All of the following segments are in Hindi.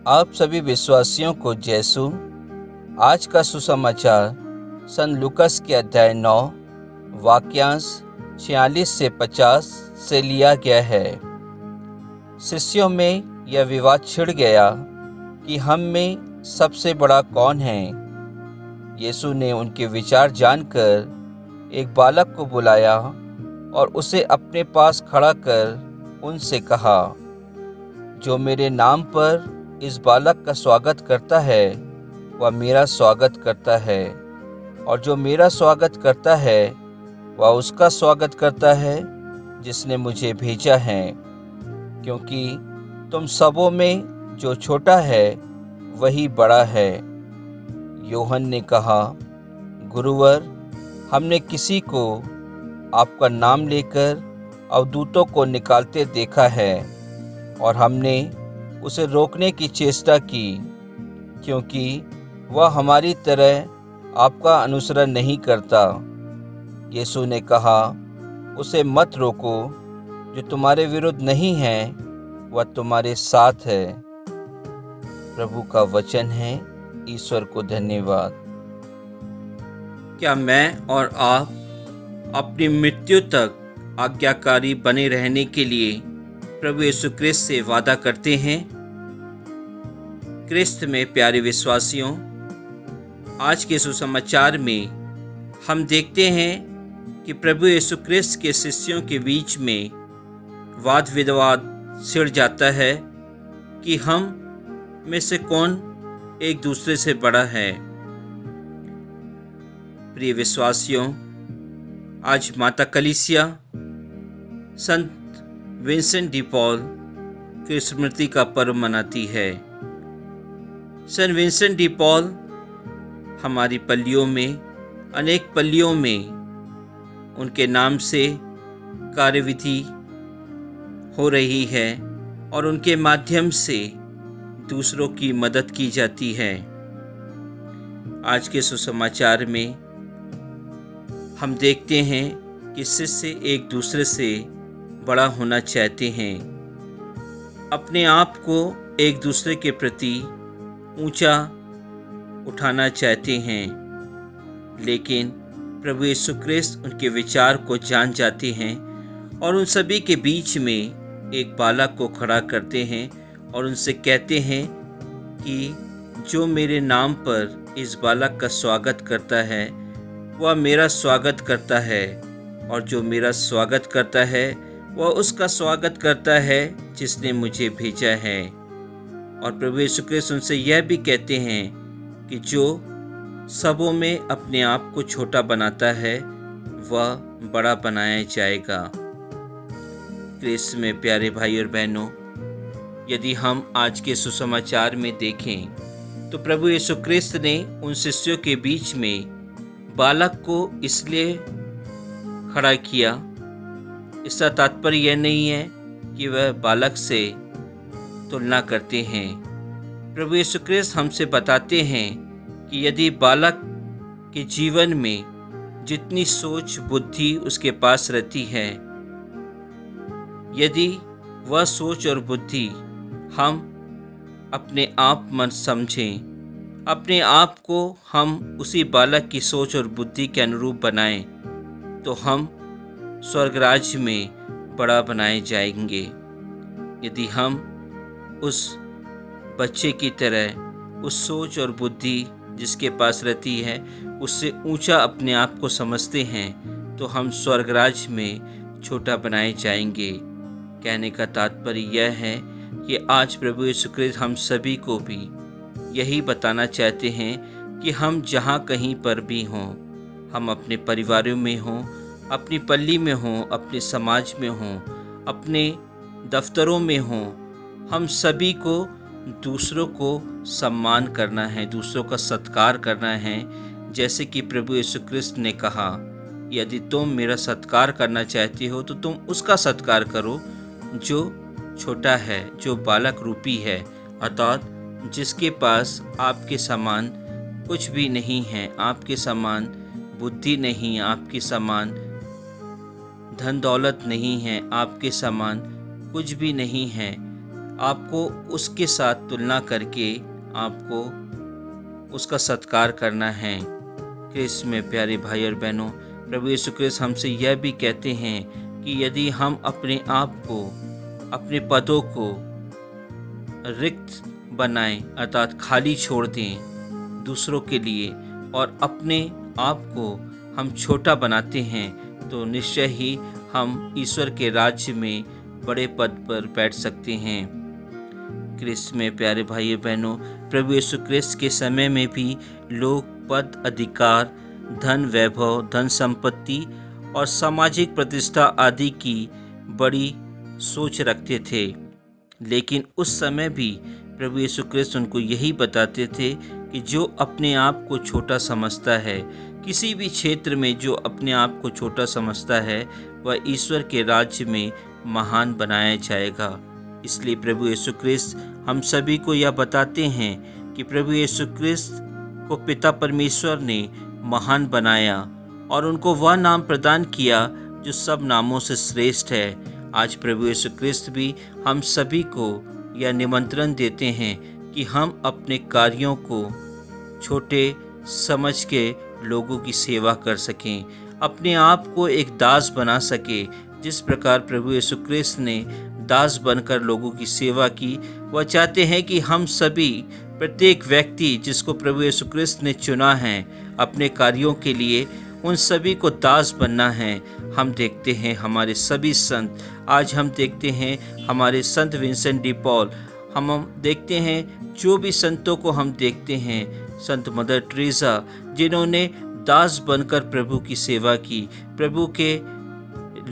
आप सभी विश्वासियों को जैसु। आज का सुसमाचार सन लूकस के अध्याय 9 वाक्यांश 46 से 50 से लिया गया है। शिष्यों में यह विवाद छिड़ गया कि हम में सबसे बड़ा कौन है। यीशु ने उनके विचार जानकर एक बालक को बुलाया और उसे अपने पास खड़ा कर उनसे कहा, जो मेरे नाम पर इस बालक का स्वागत करता है वह मेरा स्वागत करता है, और जो मेरा स्वागत करता है वह उसका स्वागत करता है जिसने मुझे भेजा है। क्योंकि तुम सबों में जो छोटा है वही बड़ा है। यूहन्ना ने कहा, गुरुवर, हमने किसी को आपका नाम लेकर अवधूतों को निकालते देखा है, और हमने उसे रोकने की चेष्टा की, क्योंकि वह हमारी तरह आपका अनुसरण नहीं करता। यीशु ने कहा, उसे मत रोको, जो तुम्हारे विरुद्ध नहीं है वह तुम्हारे साथ है। प्रभु का वचन है। ईश्वर को धन्यवाद। क्या मैं और आप अपनी मृत्यु तक आज्ञाकारी बने रहने के लिए प्रभु यीशु क्रिस्त से वादा करते हैं? क्रिस्त में प्यारे विश्वासियों, आज के सुसमाचार में हम देखते हैं कि प्रभु यीशु क्रिस्त के शिष्यों के बीच में वाद विवाद छिड़ जाता है कि हम में से कौन एक दूसरे से बड़ा है। प्रिय विश्वासियों, आज माता कलीसिया संत विंसेंट डी पॉल की स्मृति का पर्व मनाती है। संत विंसेंट डी पॉल हमारी पल्लियों में, अनेक पल्लियों में उनके नाम से कार्यविधि हो रही है और उनके माध्यम से दूसरों की मदद की जाती है। आज के सुसमाचार में हम देखते हैं कि शिष्य एक दूसरे से बड़ा होना चाहते हैं, अपने आप को एक दूसरे के प्रति ऊंचा उठाना चाहते हैं, लेकिन प्रभु यीशु क्रिस्त उनके विचार को जान जाते हैं और उन सभी के बीच में एक बालक को खड़ा करते हैं और उनसे कहते हैं कि जो मेरे नाम पर इस बालक का स्वागत करता है वह मेरा स्वागत करता है, और जो मेरा स्वागत करता है वह उसका स्वागत करता है जिसने मुझे भेजा है। और प्रभु यीशु क्रिस्त उनसे यह भी कहते हैं कि जो सबों में अपने आप को छोटा बनाता है वह बड़ा बनाया जाएगा। क्रिस्त में प्यारे भाई और बहनों, यदि हम आज के सुसमाचार में देखें तो प्रभु यीशु क्रिस्त ने उन शिष्यों के बीच में बालक को इसलिए खड़ा किया, इसका तात्पर्य यह नहीं है कि वह बालक से तुलना करते हैं। प्रभु यीशु क्रिस्त हमसे बताते हैं कि यदि बालक के जीवन में जितनी सोच बुद्धि उसके पास रहती है, यदि वह सोच और बुद्धि हम अपने आप मन समझें, अपने आप को हम उसी बालक की सोच और बुद्धि के अनुरूप बनाएं, तो हम स्वर्ग राज्य में बड़ा बनाए जाएंगे। यदि हम उस बच्चे की तरह उस सोच और बुद्धि जिसके पास रहती है उससे ऊंचा अपने आप को समझते हैं, तो हम स्वर्ग राज्य में छोटा बनाए जाएंगे। कहने का तात्पर्य यह है कि आज प्रभु यीशु क्रिस्त हम सभी को भी यही बताना चाहते हैं कि हम जहाँ कहीं पर भी हों, हम अपने परिवारों में हों, अपनी पल्ली में हों, अपने समाज में हों, अपने दफ्तरों में हों, हम सभी को दूसरों को सम्मान करना है, दूसरों का सत्कार करना है। जैसे कि प्रभु यीशु क्रिस्त ने कहा, यदि तुम मेरा सत्कार करना चाहते हो तो तुम उसका सत्कार करो जो छोटा है, जो बालक रूपी है, अर्थात जिसके पास आपके समान कुछ भी नहीं है, आपके समान बुद्धि नहीं, आपके समान धन दौलत नहीं है, आपके समान कुछ भी नहीं है, आपको उसके साथ तुलना करके आपको उसका सत्कार करना है। क्रिस्त में प्यारे भाई और बहनों, प्रभु यीशु क्रिस्त हमसे यह भी कहते हैं कि यदि हम अपने आप को, अपने पदों को रिक्त बनाएं, अर्थात खाली छोड़ दें दूसरों के लिए, और अपने आप को हम छोटा बनाते हैं, तो निश्चय ही हम ईश्वर के राज्य में बड़े पद पर बैठ सकते हैं। क्रिस्त में प्यारे भाई बहनों, प्रभु यीशु क्रिस्त के समय में भी लोग पद, अधिकार, धन, वैभव, धन संपत्ति और सामाजिक प्रतिष्ठा आदि की बड़ी सोच रखते थे, लेकिन उस समय भी प्रभु यीशु क्रिस्त उनको यही बताते थे कि जो अपने आप को छोटा समझता है, किसी भी क्षेत्र में जो अपने आप को छोटा समझता है, वह ईश्वर के राज्य में महान बनाया जाएगा। इसलिए प्रभु यीशु क्रिस्त हम सभी को यह बताते हैं कि प्रभु यीशु क्रिस्त को पिता परमेश्वर ने महान बनाया और उनको वह नाम प्रदान किया जो सब नामों से श्रेष्ठ है। आज प्रभु यीशु क्रिस्त भी हम सभी को यह निमंत्रण देते हैं कि हम अपने कार्यों को छोटे समझ के लोगों की सेवा कर सकें, अपने आप को एक दास बना सके। जिस प्रकार प्रभु यीशु क्रिस्त ने दास बनकर लोगों की सेवा की, वह चाहते हैं कि हम सभी, प्रत्येक व्यक्ति जिसको प्रभु यीशु क्रिस्त ने चुना है अपने कार्यों के लिए, उन सभी को दास बनना है। हम देखते हैं हमारे सभी संत, आज हम देखते हैं हमारे संत विंसेंट डी पॉल, हम देखते हैं जो भी संतों को हम देखते हैं, संत मदर टेरेसा, जिन्होंने दास बनकर प्रभु की सेवा की, प्रभु के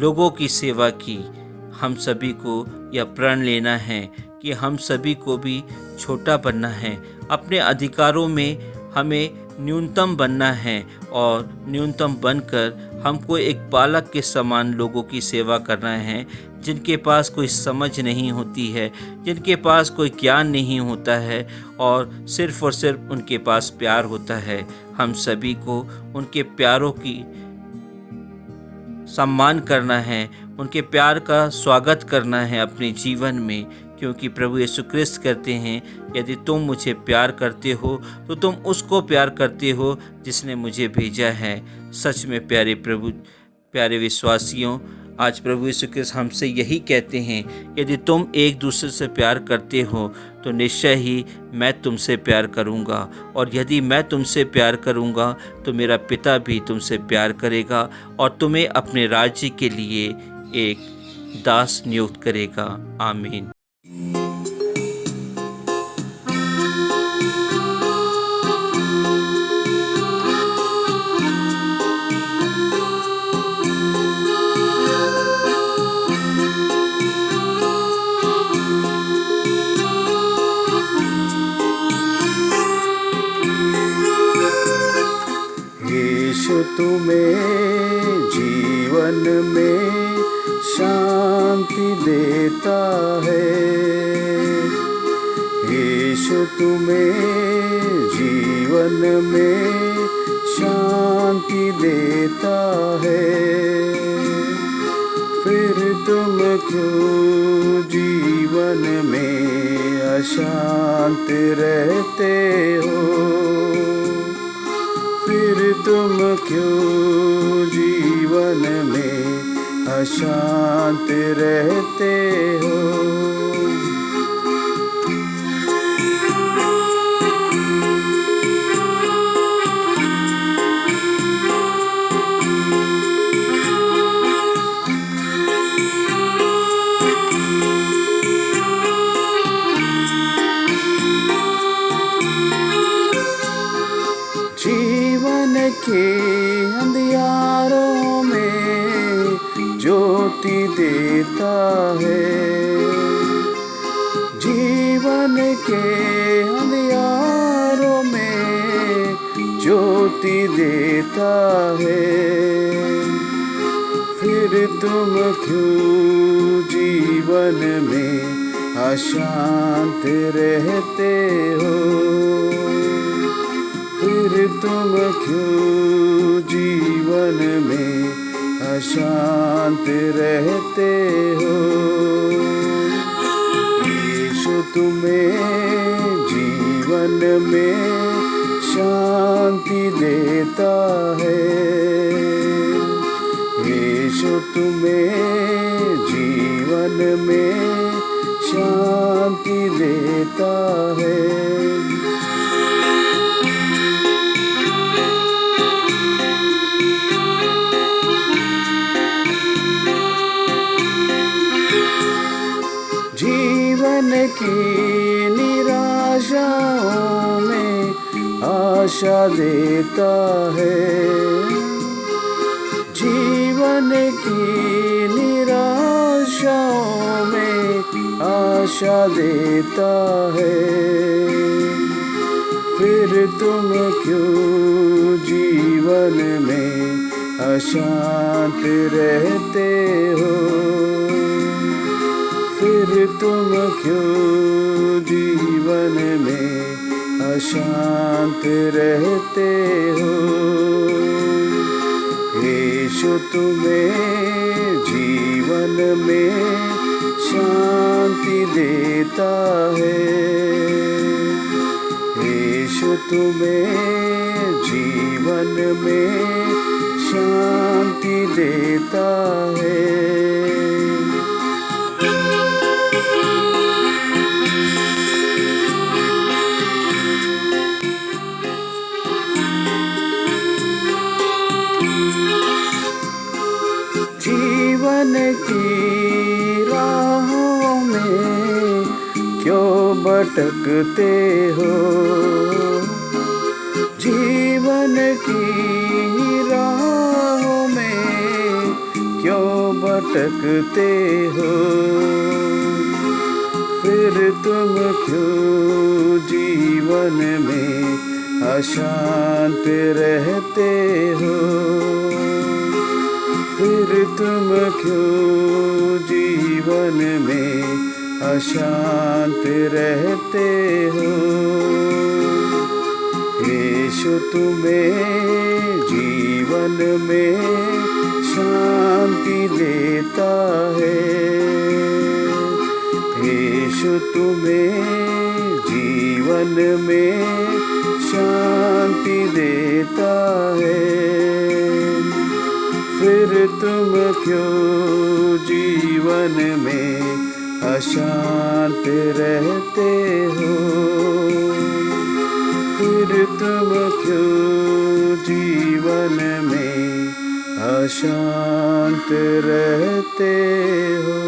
लोगों की सेवा की। हम सभी को यह प्रण लेना है कि हम सभी को भी छोटा बनना है, अपने अधिकारों में हमें न्यूनतम बनना है और न्यूनतम बनकर हमको एक बालक के समान लोगों की सेवा करना है, जिनके पास कोई समझ नहीं होती है, जिनके पास कोई ज्ञान नहीं होता है और सिर्फ उनके पास प्यार होता है। हम सभी को उनके प्यारों की सम्मान करना है, उनके प्यार का स्वागत करना है अपने जीवन में, क्योंकि प्रभु यीशु क्रिस्त कहते हैं, यदि तुम मुझे प्यार करते हो तो तुम उसको प्यार करते हो जिसने मुझे भेजा है। सच में प्यारे विश्वासियों, आज प्रभु यीशु क्रिस्त हमसे यही कहते हैं, यदि तुम एक दूसरे से प्यार करते हो तो निश्चय ही मैं तुमसे प्यार करूंगा, और यदि मैं तुमसे प्यार करूंगा तो मेरा पिता भी तुमसे प्यार करेगा और तुम्हें अपने राज्य के लिए एक दास नियुक्त करेगा। आमीन। यीशु तुम्हें जीवन में शांति देता है। यीशु तुम्हें जीवन में शांति देता है। फिर तुम क्यों जीवन में अशांत रहते हो? फिर तुम क्यों जीवन में अशांत रहते हो? जीवन के अंधियारों में ज्योति देता है। जीवन के अंधियारों में ज्योति देता है। फिर तुम क्यों जीवन में अशांत रहते हो? फिर तुम क्यों जीवन में अशांत रहते हो? तुम्हें जीवन में शांति देता है। यीशु तुम्हें जीवन में शांति देता है। जीवन की निराशाओं में आशा देता है। जीवन की निराशाओं में आशा देता है। फिर तुम क्यों जीवन में अशांत रहते हो? फिर तुम क्यों जीवन में अशांत रहते हो? यीशु तुम्हें जीवन में शांति देता है। यीशु तुम्हें जीवन में शांति देता है। जीवन की राहों में क्यों भटकते हो? जीवन की राहों में क्यों भटकते हो? फिर तुम क्यों जीवन में अशांत रहते हो? फिर तुम क्यों जीवन में अशांत रहते हो? यीशु तुम्हें जीवन में शांति देता है। यीशु तुम्हें जीवन में शांति देता है। फिर तुम क्यों जीवन में अशांत रहते हो? फिर तुम क्यों जीवन में अशांत रहते हो?